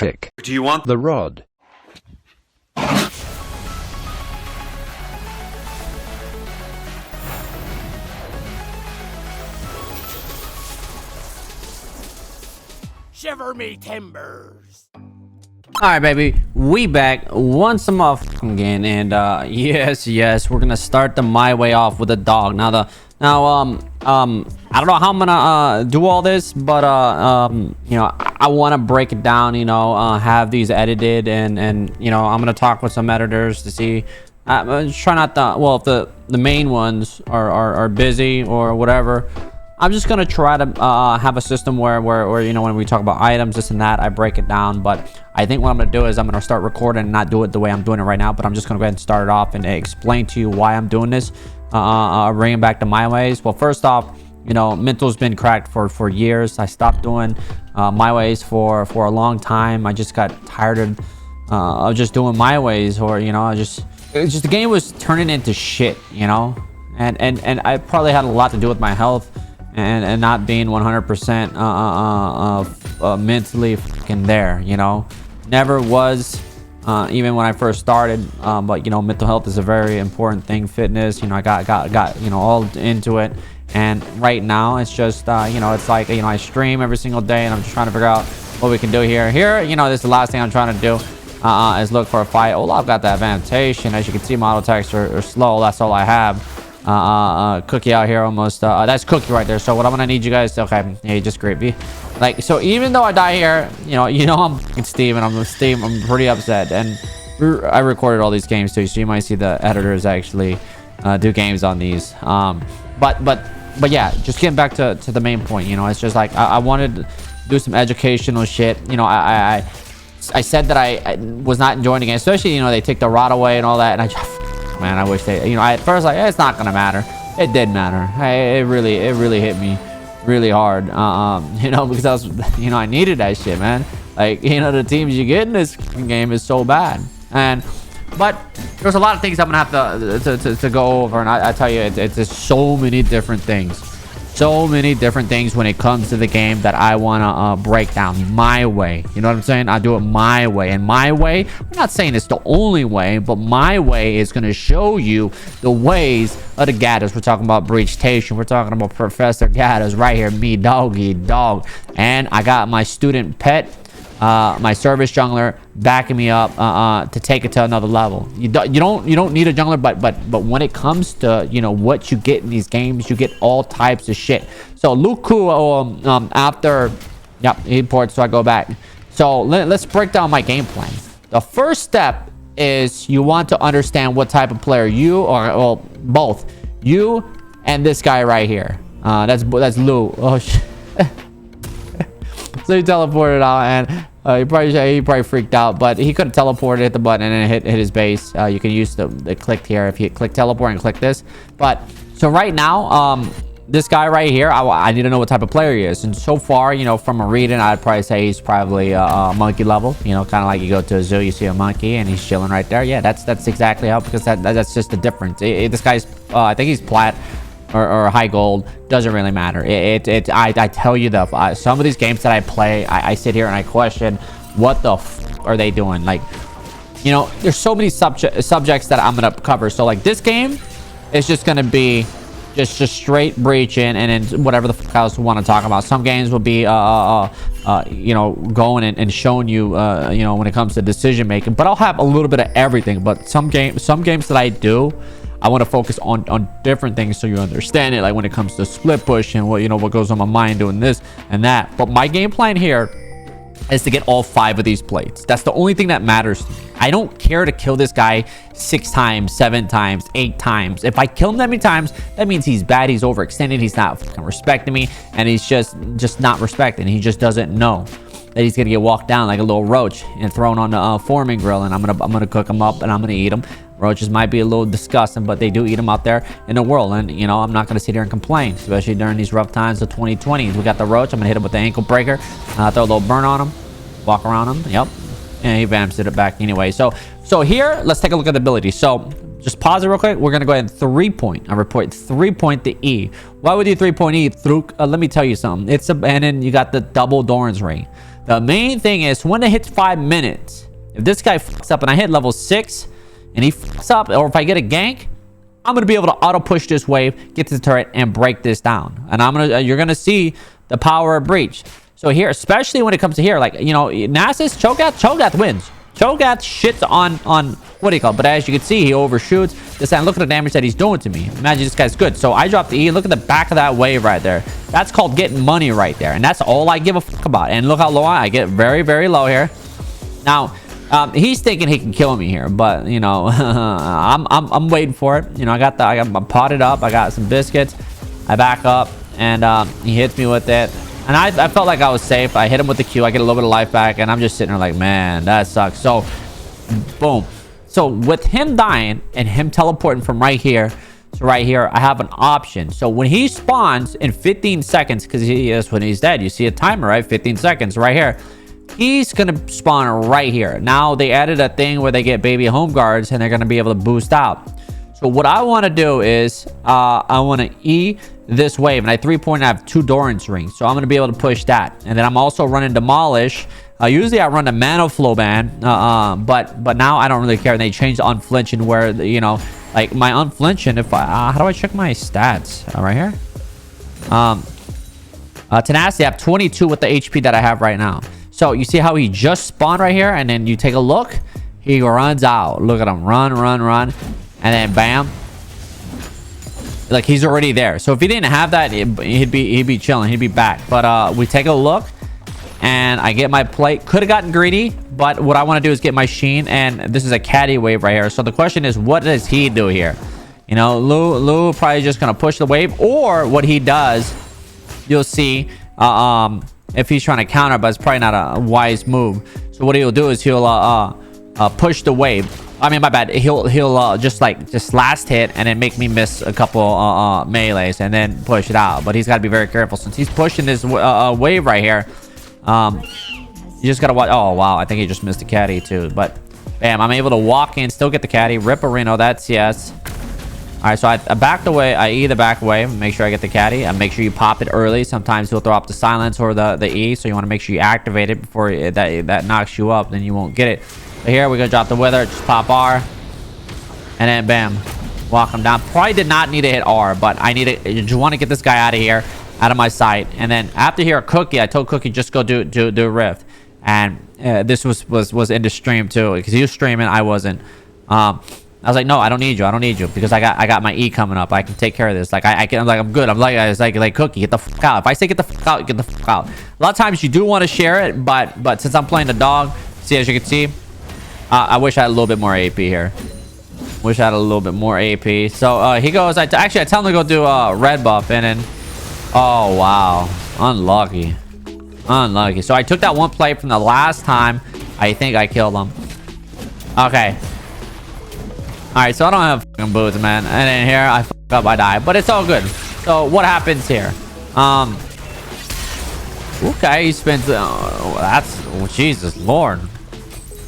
trick. Do you want The rod. Shiver me timbers. Alright, baby, we back once more again, and yes, we're gonna start the My Way off with a dog. Now I don't know how I'm gonna do all this, but you know, I want to break it down, you know, have these edited, and you know, I'm gonna talk with some editors to see. Try not to, well, if the main ones are busy or whatever, I'm just gonna try to have a system where you know, when we talk about items, this and that, I break it down. But I think what I'm gonna do is I'm gonna start recording and not do it the way I'm doing it right now, but I'm just gonna go ahead and start it off and explain to you why I'm doing this, bringing back to My Ways. Well, first off, you know, mental's been cracked for years. I stopped doing My Ways for a long time. I just got tired of just doing My Ways, or you know, it's just the game was turning into shit, you know, and I probably had a lot to do with my health and not being 100% mentally fucking there, you know. Never was, even when I first started, but you know, mental health is a very important thing. Fitness, you know, I got you know, all into it, and right now it's just you know, it's like, you know, I stream every single day and I'm just trying to figure out what we can do here, you know. This is the last thing I'm trying to do, is look for a fight. Oh, I've got that advantation. As you can see, my auto attacks are slow. That's all I have. Cookie out here almost, that's Cookie right there. So what I'm gonna need you guys to, okay, yeah, just gravy, like, so even though I die here, you know I'm fucking Steve, and I'm pretty upset, and I recorded all these games too, so you might see the editors actually do games on these, but yeah, just getting back to the main point, you know, it's just like I wanted to do some educational shit, you know. I said that I was not enjoying the game, especially, you know, they take the rod away and all that, and I just, man, I wish they, you know, at first, like, it's not gonna matter. It did matter. It really hit me really hard, you know, because I was, you know, I needed that shit, man. Like, you know, the teams you get in this game is so bad, but there's a lot of things I'm gonna have to go over, and I tell you, it's just so many different things. So many different things when it comes to the game that I want to break down my way. You know what I'm saying? I do it my way. And my way, I'm not saying it's the only way, but my way is going to show you the ways of the Gadders. We're talking about Breachtation. We're talking about Professor Gadders right here. Me, doggy, dog. And I got my student pet, my service jungler, backing me up to take it to another level. You don't need a jungler, but when it comes to, you know, what you get in these games, you get all types of shit. So Luku, after, yep, he ports, so I go back. So let's break down my game plan. The first step is you want to understand what type of player you are, well, both you and this guy right here. That's Lou. Oh shit. So he teleported out, and he probably freaked out, but he could have teleported, hit the button, and then hit his base. You can use the click here if you click teleport and click this. But so right now, this guy right here, I need to know what type of player he is. And so far, you know, from a reading, I'd probably say he's probably a monkey level. You know, kind of like you go to a zoo, you see a monkey, and he's chilling right there. Yeah, that's exactly how, because that's just the difference. This guy's, I think he's plat or high gold, doesn't really matter. I tell you, some of these games that I play, I sit here and I question, what the f are they doing? Like, you know, there's so many subjects that I'm gonna cover. So like this game is just gonna be just straight breaching, and then whatever the fuck else we want to talk about. Some games will be you know, going and showing you, you know, when it comes to decision making, but I'll have a little bit of everything. But some games that I do, I want to focus on different things so you understand it, like when it comes to split push and what, you know, what goes on my mind doing this and that. But my game plan here is to get all 5 of these plates. That's the only thing that matters to me. I don't care to kill this guy 6 times, 7 times, 8 times. If I kill him that many times, that means he's bad, he's overextended, he's not fucking respecting me, and he's just not respecting. He just doesn't know that he's gonna get walked down like a little roach and thrown on the forming grill, and I'm gonna cook him up and I'm gonna eat him. Roaches might be a little disgusting, but they do eat them out there in the world. And, you know, I'm not going to sit here and complain, especially during these rough times of 2020. We got the roach. I'm going to hit him with the ankle breaker. Throw a little burn on him. Walk around him. Yep. And he vamps it back anyway. So here, let's take a look at the ability. So just pause it real quick. We're going to go ahead and 3-point. I report 3-point the E. Why would you 3-point E? Through, let me tell you something. And then you got the double Doran's ring. The main thing is when it hits 5 minutes, if this guy fucks up and I hit level 6 and he fucks up, or if I get a gank, I'm going to be able to auto push this wave, get to the turret, and break this down. And you're going to see the power of breach. So here, especially when it comes to here, like, you know, Nasus, Cho'Gath wins. Cho'Gath shits on what do you call it? But as you can see, he overshoots this, and look at the damage that he's doing to me. Imagine this guy's good. So I dropped the E. Look at the back of that wave right there. That's called getting money right there. And that's all I give a fuck about. And look how low I get. Very, very low here. Now, he's thinking he can kill me here, but you know, I'm waiting for it. You know, I got I'm potted up. I got some biscuits. I back up, and he hits me with it. And I felt like I was safe. I hit him with the Q. I get a little bit of life back, and I'm just sitting there like, man, that sucks. So, boom. So with him dying and him teleporting from right here to right here, I have an option. So when he spawns in 15 seconds, because he is when he's dead, you see a timer, right? 15 seconds right here. He's gonna spawn right here. Now they added a thing where they get baby home guards, and they're gonna be able to boost out. So what I want to do is I want to E this wave, and I 3-point. I have 2 Doran's rings, so I'm going to be able to push that. And then I'm also running demolish. Usually I run the mana flow ban, but now I don't really care. They changed the unflinching where you know, like my unflinching. If I how do I check my stats? Right here. Tenacity, I have 22 with the HP that I have right now. So you see how he just spawned right here, and then you take a look, he runs out. Look at him, run, and then bam. Like he's already there. So if he didn't have that, he'd be chilling. He'd be back. But we take a look, and I get my plate. Could have gotten greedy, but what I want to do is get my sheen, and this is a caddy wave right here. So the question is, what does he do here? You know, Lou probably just gonna push the wave, or what he does, you'll see. If he's trying to counter, but it's probably not a wise move. So what he'll do is he'll push the wave. I mean, my bad. He'll just last hit and then make me miss a couple melees and then push it out. But he's got to be very careful since he's pushing this wave right here. You just gotta watch. Oh wow, I think he just missed the caddy too. But bam, I'm able to walk in, still get the caddy, rip a Reno. That's yes. All right, so I backed away. I E the back away. Make sure I get the caddy. And make sure you pop it early. Sometimes he'll throw up the silence or the E, so you want to make sure you activate it before that knocks you up. Then you won't get it. So here we're gonna drop the wither. Just pop R, and then bam, walk him down. Probably did not need to hit R, but I need it. You just want to get this guy out of here, out of my sight. And then after here, Cookie, I told Cookie just go do Rift. And this was in the stream too, because he was streaming, I wasn't. I was like, no, I don't need you, because I got my E coming up. I can take care of this. Like I'm good. I was like Cookie, get the fuck out. If I say get the fuck out, get the fuck out. A lot of times you do want to share it, but since I'm playing the dog, see, as you can see, I wish I had a little bit more AP here. Wish I had a little bit more AP. So he goes. I tell him to go do red buff, and then oh wow, unlucky. So I took that one play from the last time. I think I killed him. Okay. Alright, so I don't have fucking boots, man. And then here, I fuck up, I die. But it's all good. So, what happens here? Okay, he spins... that's... Oh, Jesus, Lord.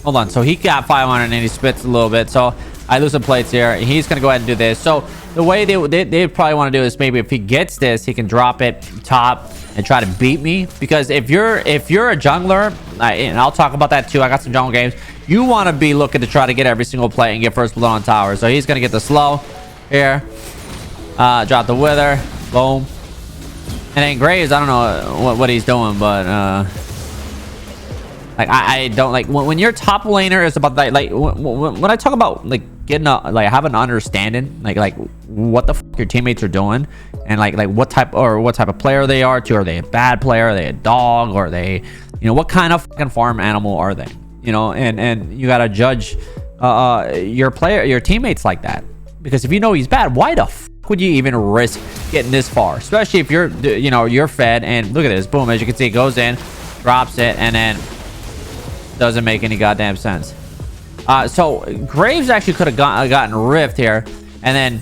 Hold on. So, he got 500 and he spits a little bit. So, I lose some plates here. He's going to go ahead and do this. So, the way they probably want to do is maybe if he gets this, he can drop it top and try to beat me. Because if you're a jungler, and I'll talk about that too. I got some jungle games. You want to be looking to try to get every single play and get first blood on tower. So he's going to get the slow here. Drop the wither. Boom. And then Graves, I don't know what he's doing, but like I don't like when you're top laner, it's about like when I talk about like getting have an understanding like what the fuck your teammates are doing, and like what type of player they are too. Are they a bad player? Are they a dog? Or are they, you know, what kind of fucking farm animal are they? You know, and you gotta judge your teammates like that, because if you know he's bad, why the fuck would you even risk getting this far? Especially if you're fed. And look at this, boom, as you can see, it goes in, drops it, and then doesn't make any goddamn sense. So Graves actually could have gotten rift here, and then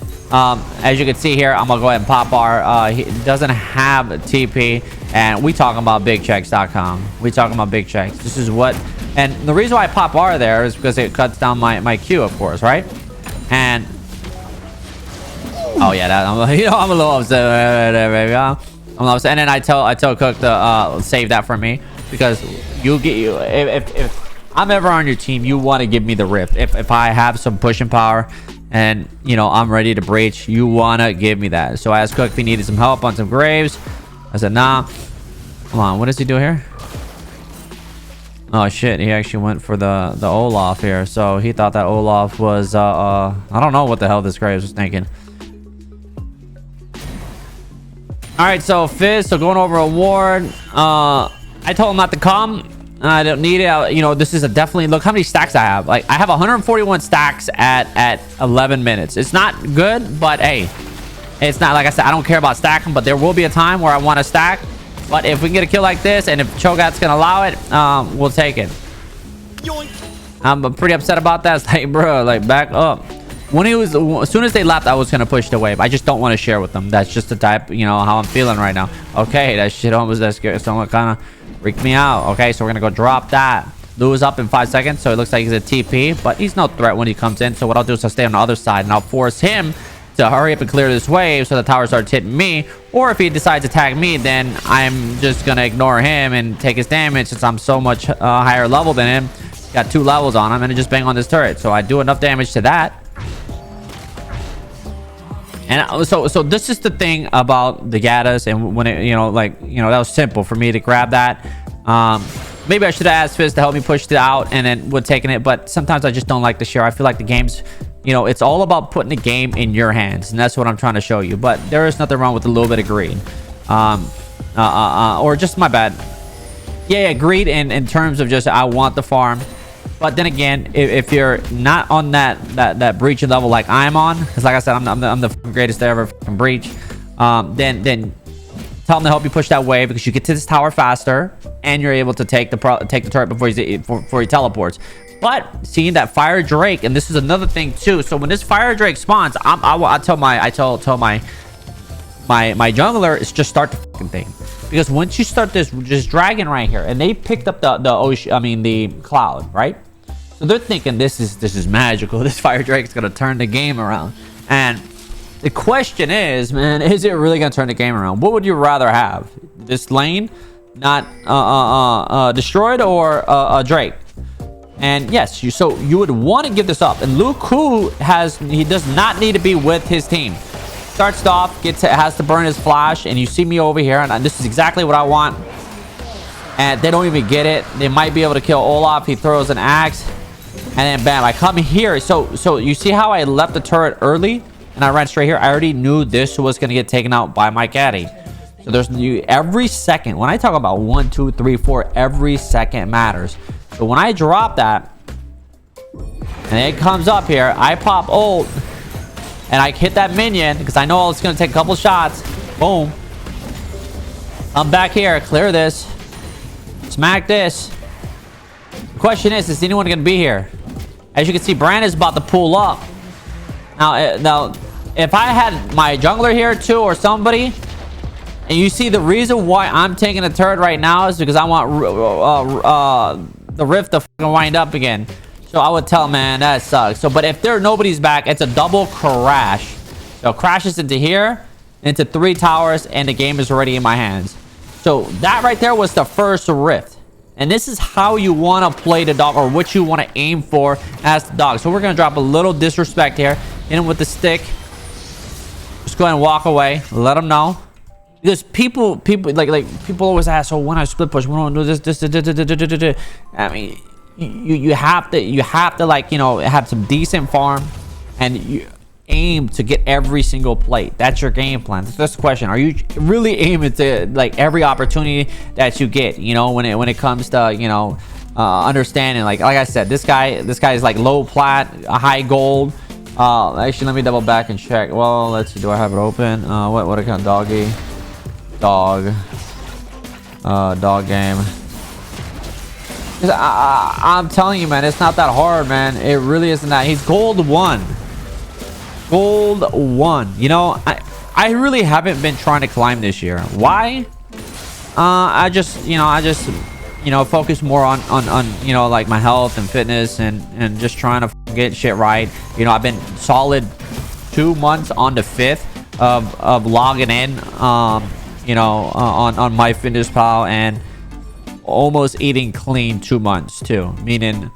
as you can see here, I'm gonna go ahead and pop R. He doesn't have TP, and we talking about bigchecks.com. We talking about big checks. This is what. And the reason why I pop R there is because it cuts down my Q, of course, right? And oh yeah, I'm a little upset. I'm upset. And then I tell Cook to save that for me. because if I'm ever on your team, you want to give me the rift. If I have some pushing power and you know I'm ready to breach, you want to give me that. So I asked Cook if he needed some help on some graves. I said nah. Come on, what does he do here? Oh shit, he actually went for the Olaf here. So he thought that Olaf was I don't know what the hell this Graves was thinking. All right, so Fizz, so going over a ward. I told him not to come. I don't need it. You know, this is a definitely, look how many stacks I have. Like I have 141 stacks at 11 minutes. It's not good, but hey, it's not, like I said, I don't care about stacking, but there will be a time where I want to stack. But if we can get a kill like this, and if Cho'Gath's gonna allow it, we'll take it. I'm pretty upset about that. It's like, bro, like back up. When he was, as soon as they left, I was gonna push the wave. I just don't want to share with them. That's just the type, you know, how I'm feeling right now. Okay, that shit almost, that's good. Someone kind of freaked me out. Okay, so we're gonna go drop that. Lose up in 5 seconds, so it looks like he's a TP, but he's no threat when he comes in. So what I'll do is I'll stay on the other side, and I'll force him to hurry up and clear this wave so the tower starts hitting me. Or if he decides to tag me, then I'm just gonna ignore him and take his damage since I'm so much higher level than him. Got 2 levels on him, and just bang on this turret. So I do enough damage to that. And so this is the thing about the Gatas, and when it, you know, like, you know, that was simple for me to grab that. Maybe I should have asked Fizz to help me push it out and then would taking it, but sometimes I just don't like to share. I feel like the game's, you know, it's all about putting the game in your hands, and that's what I'm trying to show you. But there is nothing wrong with a little bit of greed, or just my bad. Yeah, greed in terms of just I want the farm. But then again, if you're not on that breaching level like I'm on, because like I said, I'm the greatest to ever breach, then tell him to help you push that wave, because you get to this tower faster and you're able to take the turret before he teleports. But seeing that fire drake, and this is another thing too. So when this fire drake spawns, I tell my jungler is just start the fucking thing, because once you start this dragon right here, and they picked up the ocean, I mean the cloud, right? So they're thinking this is magical. This fire drake's gonna turn the game around. And the question is, man, is it really gonna turn the game around? What would you rather have? This lane not destroyed, or a drake? And yes, so you would want to give this up. And Luke, who he does not need to be with his team. Starts off, has to burn his flash, and you see me over here, and this is exactly what I want. And they don't even get it. They might be able to kill Olaf. He throws an axe, and then bam, I come here. So you see how I left the turret early and I ran straight here? I already knew this was going to get taken out by my caddy. So there's every second, when I talk about 1, 2, 3, 4, every second matters. So when I drop that and it comes up here, I pop ult and I hit that minion, because I know it's going to take a couple shots. Boom. I'm back here. Clear this. Smack this. The question is anyone going to be here? As you can see, Brand is about to pull up. Now, if I had my jungler here too, or somebody, and you see the reason why I'm taking a turret right now is because I want the rift to fucking wind up again. So I would tell, man, that sucks. So, but if nobody's back, it's a double crash. So crashes into here, into 3 towers, and the game is already in my hands. So that right there was the first rift. And this is how you want to play the dog, or what you want to aim for as the dog. So we're going to drop a little disrespect here. Hit him with the stick. Just go ahead and walk away. Let them know. Because people people always ask, oh, when I split push, we don't do this. I mean, you have to like, you know, have some decent farm, and you aim to get every single plate. That's your game plan. That's the question. Are you really aiming to like every opportunity that you get, you know, when it comes to, you know, understanding, like I said, this guy is like low plat, high gold. Actually, let me double back and check. Well, let's see, do I have it open? What kind of doggy? Dog game. I'm telling you, man, it's not that hard, man. It really isn't that. He's gold 1. Gold 1. You know, I really haven't been trying to climb this year. Why? I just focus more on you know, like my health and fitness, and just trying to get shit right. You know, I've been solid 2 months on the 5th of logging in, you know, on MyFitnessPal, and almost eating clean 2 months too, meaning,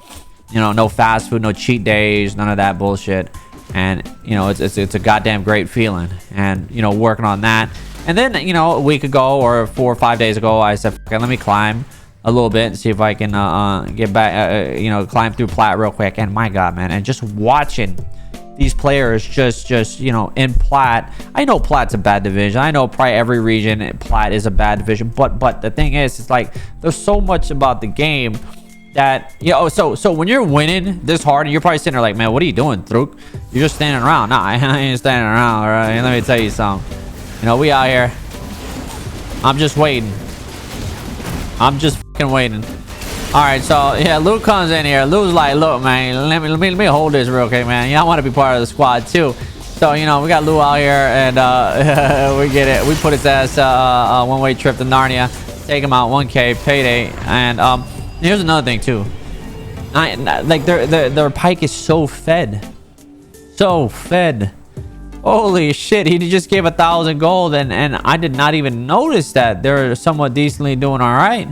you know, no fast food, no cheat days, none of that bullshit. And you know, it's a goddamn great feeling. And you know, working on that. And then, you know, a week ago or 4 or 5 days ago, I said, okay, let me climb a little bit and see if I can get back, you know, climb through plat real quick. And my god, man, and just watching these players just you know, in plat. I know plat's a bad division. I know probably every region plat is a bad division, but the thing is, it's like there's so much about the game that, you know, so when you're winning this hard and you're probably sitting there like, man, what are you doing, Truk? You're just standing around. Nah, I ain't standing around. All right, let me tell you something. You know, we out here. I'm just waiting. I'm just fucking waiting. All right, so yeah, Luke comes in here. Luke's like, look, man, let me hold this real quick, man. Yeah, I want to be part of the squad too. So, you know, we got Lou out here, and we get it. We put his ass one-way trip to Narnia, take him out 1K payday, and here's another thing too. Like their pike is so fed, Holy shit, he just gave 1,000 gold, and I did not even notice that. They're somewhat decently doing all right.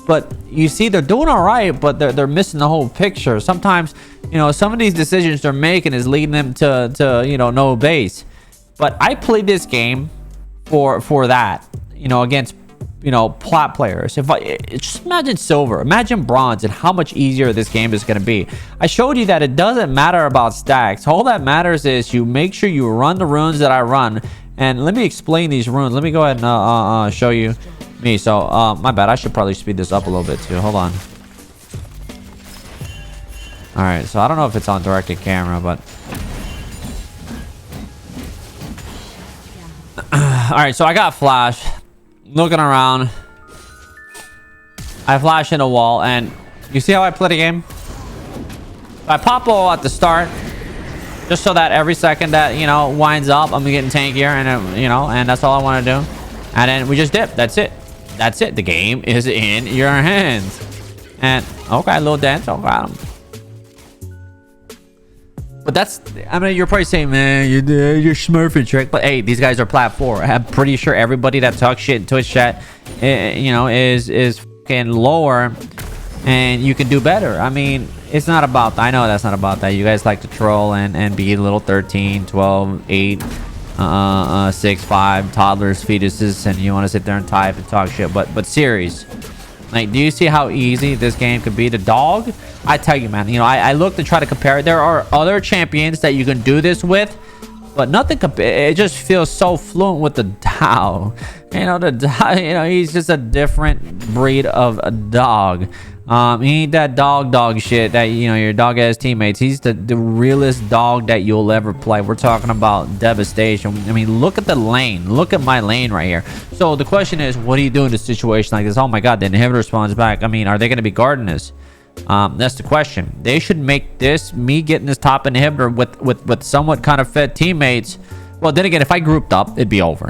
But you see, they're doing all right, but they're missing the whole picture. Sometimes, you know, some of these decisions they're making is leading them to you know, no base. But I played this game for that, you know, against, you know, plat players. If I just imagine silver, imagine bronze, and how much easier this game is going to be. I showed you that it doesn't matter about stacks. All that matters is you make sure you run the runes that I run. And let me explain these runes. Let me go ahead and show you me. So my bad, I should probably speed this up a little bit too. Hold on. All right, so I don't know if it's on directed camera, but all right, so I got flash. Looking around, I flash in a wall, and you see how I play the game? I pop all at the start, just so that every second that, you know, winds up, I'm getting tankier, and you know, and that's all I want to do. And then we just dip. That's it. That's it. The game is in your hands. And okay, a little dance. Oh, got him. But that's, I mean, you're probably saying, man, you're smurfing, Trick. But hey, these guys are plat 4. I'm pretty sure everybody that talks shit in Twitch chat, you know, is fucking lower, and you can do better. I mean, it's not about that. I know that's not about that. You guys like to troll and be a little 13, 12, 8, 6, 5 toddlers, fetuses, and you want to sit there and type and talk shit. But serious. Like, do you see how easy this game could be? The dog, I tell you, man, you know, I look to try to compare it. There are other champions that you can do this with, but nothing. It just feels so fluent with the Dow. You know, the Dow, you know, he's just a different breed of a dog. He ain't that dog shit that, you know, your dog ass teammates. He's the realest dog that you'll ever play. We're talking about devastation. I mean, look at the lane. Look at my lane right here. So the question is, what do you do in a situation like this? Oh my god, the inhibitor spawns back. I mean, are they going to be guarding this? That's the question. They should make this, me getting this top inhibitor with somewhat kind of fed teammates. Well, then again, if I grouped up, it'd be over.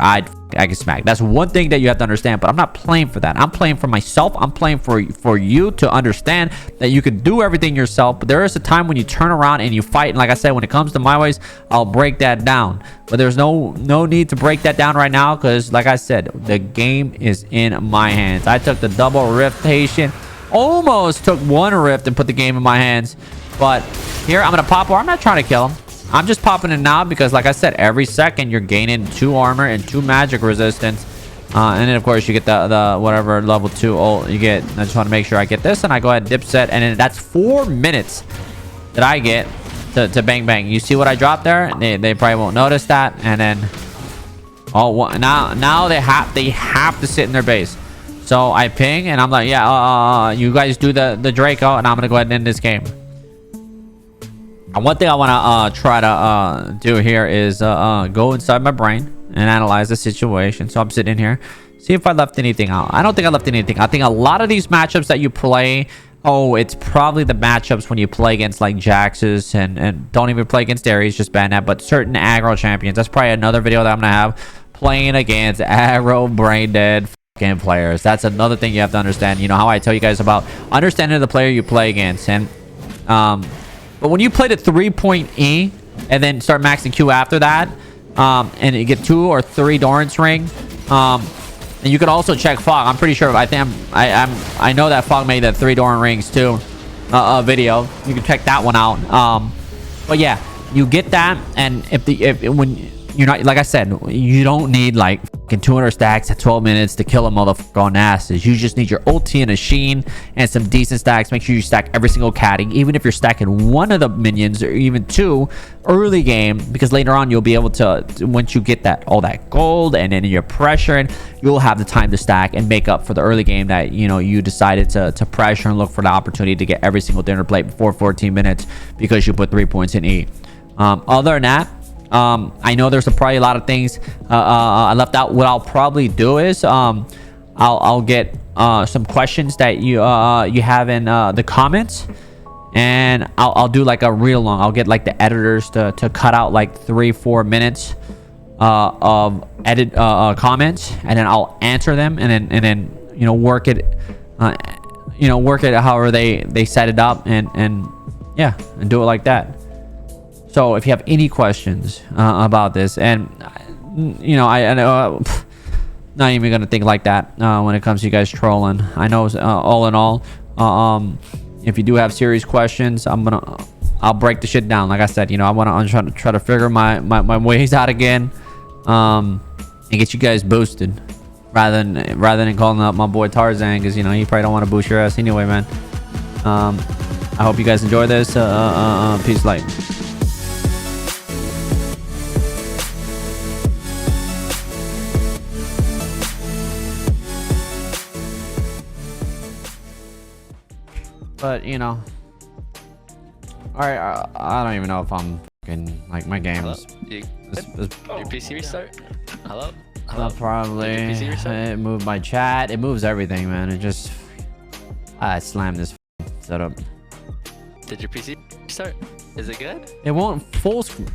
I can smack. That's one thing that you have to understand, but I'm not playing for that. I'm playing for myself. I'm playing for you to understand that you can do everything yourself, but there is a time when you turn around and you fight. And like I said, when it comes to my ways, I'll break that down. But there's no need to break that down right now, because like I said, the game is in my hands. I took the double riftation. Almost took one rift and put the game in my hands. But here, I'm going to pop, or I'm not trying to kill him. I'm just popping it now because, like I said, every second you're gaining 2 armor and 2 magic resistance. And then, of course, you get the whatever level 2 ult you get. I just want to make sure I get this, and I go ahead and dip set. And then that's 4 minutes that I get to bang bang. You see what I dropped there? They probably won't notice that. And then, oh, now they have to sit in their base. So I ping, and I'm like, yeah, you guys do the Draco, and I'm gonna go ahead and end this game. And one thing I want to try to do here is go inside my brain and analyze the situation. So I'm sitting here, see if I left anything out. I don't think I left anything. I think a lot of these matchups that you play, it's probably the matchups when you play against like Jaxes and don't even play against Ares, just ban that. But certain aggro champions, that's probably another video that I'm gonna have, playing against aggro brain dead game players. That's another thing you have to understand. You know how I tell you guys about understanding the player you play against. And but when you play the 3-point E and then start maxing Q after that, and you get 2 or 3 Doran's ring, And you can also check Fog. I'm pretty sure. I know that Fog made that 3 Doran rings too video. You can check that one out. But yeah, you get that, and when you're not, like I said, you don't need like fucking 200 stacks at 12 minutes to kill a motherfucker on Nasus. You just need your ulti and a sheen and some decent stacks. Make sure you stack every single caddy, even if you're stacking one of the minions or even 2 early game, because later on you'll be able to, once you get that all that gold and then you're pressuring, you'll have the time to stack and make up for the early game that you decided to pressure and look for the opportunity to get every single dinner plate before 14 minutes because you put 3 points in E. Other than that, I know there's probably a lot of things I left out. What I'll probably do is I'll get some questions that you have in the comments, and I'll do like a real long. I'll get like the editors to cut out like 3-4 minutes of edit comments, and then I'll answer them, and then work it work it however they set it up, and yeah, and do it like that. So if you have any questions about this, and I know not even gonna think like that when it comes to you guys trolling. I know all in all, if you do have serious questions, I'll break the shit down. Like I said, I want to try to figure my ways out again, and get you guys boosted rather than calling up my boy Tarzan, because he probably don't want to boost your ass anyway, man. I hope you guys enjoy this. Peace, light. But all right, I don't even know if I'm fucking like my games. Your PC restart? Hello? Probably. It moved my chat. It moves everything, man. It just I slammed this setup. Did your PC restart? Is it good? It won't full screen.